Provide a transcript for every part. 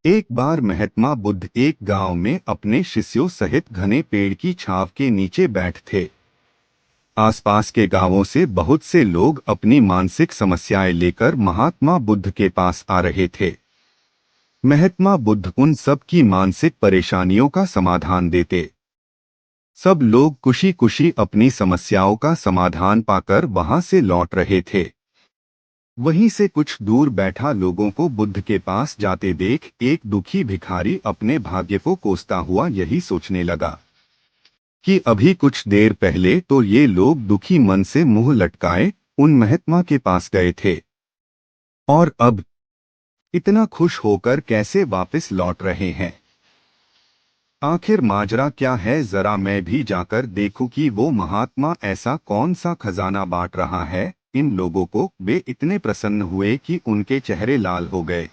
एक बार महात्मा बुद्ध एक गांव में अपने शिष्यों सहित घने पेड़ की छांव के नीचे बैठ थे। आसपास के गांवों से बहुत से लोग अपनी मानसिक समस्याएं लेकर महात्मा बुद्ध के पास आ रहे थे। महात्मा बुद्ध उन सब की मानसिक परेशानियों का समाधान देते। सब लोग खुशी खुशी अपनी समस्याओं का समाधान पाकर वहां से लौट रहे थे। वहीं से कुछ दूर बैठा लोगों को बुद्ध के पास जाते देख एक दुखी भिखारी अपने भाग्य को कोसता हुआ यही सोचने लगा कि अभी कुछ देर पहले तो ये लोग दुखी मन से मुंह लटकाए उन महात्मा के पास गए थे, और अब इतना खुश होकर कैसे वापस लौट रहे हैं। आखिर माजरा क्या है, जरा मैं भी जाकर देखूं कि वो महात्मा ऐसा कौन सा खजाना बांट रहा है। इन लोगों को वे इतने प्रसन्न हुए कि उनके चेहरे लाल हो गए।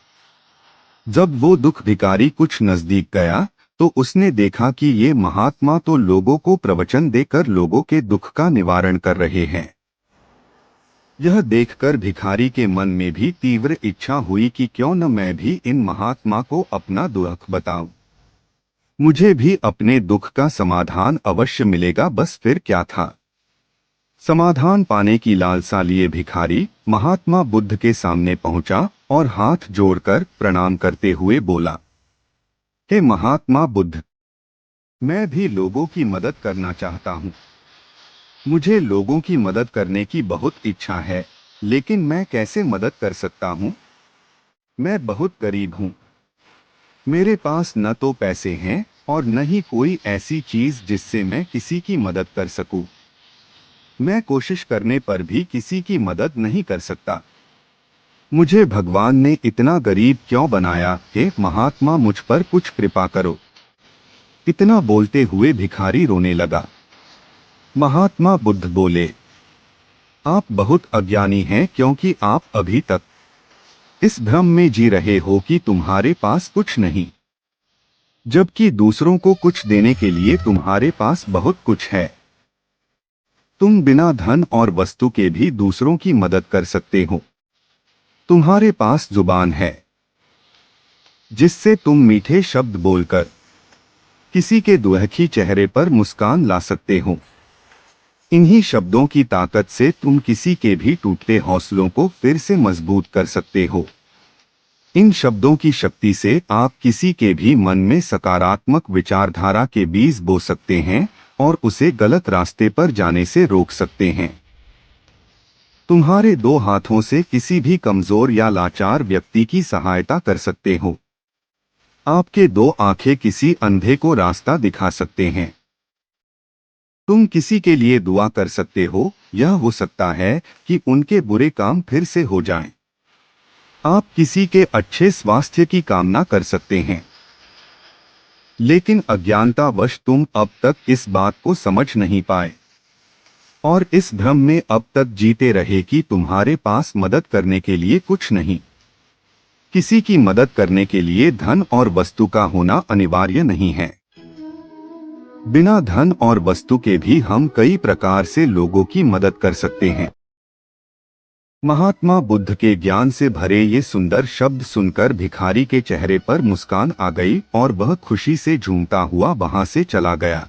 जब वो दुख भिखारी कुछ नजदीक गया तो उसने देखा कि ये महात्मा तो लोगों को प्रवचन देकर लोगों के दुख का निवारण कर रहे हैं। यह देखकर भिखारी के मन में भी तीव्र इच्छा हुई कि क्यों न मैं भी इन महात्मा को अपना दुख बताऊं। मुझे भी अपने दुख का समाधान अवश्य मिलेगा। बस फिर क्या था। समाधान पाने की लालसा लिए भिखारी महात्मा बुद्ध के सामने पहुंचा और हाथ जोड़कर प्रणाम करते हुए बोला, हे महात्मा बुद्ध, मैं भी लोगों की मदद करना चाहता हूं। मुझे लोगों की मदद करने की बहुत इच्छा है, लेकिन मैं कैसे मदद कर सकता हूं। मैं बहुत गरीब हूं। मेरे पास न तो पैसे हैं और न ही कोई ऐसी चीज जिससे मैं किसी की मदद कर सकूं। मैं कोशिश करने पर भी किसी की मदद नहीं कर सकता। मुझे भगवान ने इतना गरीब क्यों बनाया। हे महात्मा, मुझ पर कुछ कृपा करो। इतना बोलते हुए भिखारी रोने लगा। महात्मा बुद्ध बोले, आप बहुत अज्ञानी हैं, क्योंकि आप अभी तक इस भ्रम में जी रहे हो कि तुम्हारे पास कुछ नहीं, जबकि दूसरों को कुछ देने के लिए तुम्हारे पास बहुत कुछ है। तुम बिना धन और वस्तु के भी दूसरों की मदद कर सकते हो। तुम्हारे पास जुबान है जिससे तुम मीठे शब्द बोलकर किसी के दुखी चेहरे पर मुस्कान ला सकते हो। इन्हीं शब्दों की ताकत से तुम किसी के भी टूटते हौसलों को फिर से मजबूत कर सकते हो। इन शब्दों की शक्ति से आप किसी के भी मन में सकारात्मक विचारधारा के बीज बो सकते हैं और उसे गलत रास्ते पर जाने से रोक सकते हैं। तुम्हारे दो हाथों से किसी भी कमजोर या लाचार व्यक्ति की सहायता कर सकते हो। आपके दो आंखें किसी अंधे को रास्ता दिखा सकते हैं। तुम किसी के लिए दुआ कर सकते हो। यह हो सकता है कि उनके बुरे काम फिर से हो जाएं। आप किसी के अच्छे स्वास्थ्य की कामना कर सकते हैं। लेकिन अज्ञानतावश तुम अब तक इस बात को समझ नहीं पाए और इस भ्रम में अब तक जीते रहे कि तुम्हारे पास मदद करने के लिए कुछ नहीं। किसी की मदद करने के लिए धन और वस्तु का होना अनिवार्य नहीं है। बिना धन और वस्तु के भी हम कई प्रकार से लोगों की मदद कर सकते हैं। महात्मा बुद्ध के ज्ञान से भरे ये सुंदर शब्द सुनकर भिखारी के चेहरे पर मुस्कान आ गई और वह खुशी से झूमता हुआ वहां से चला गया।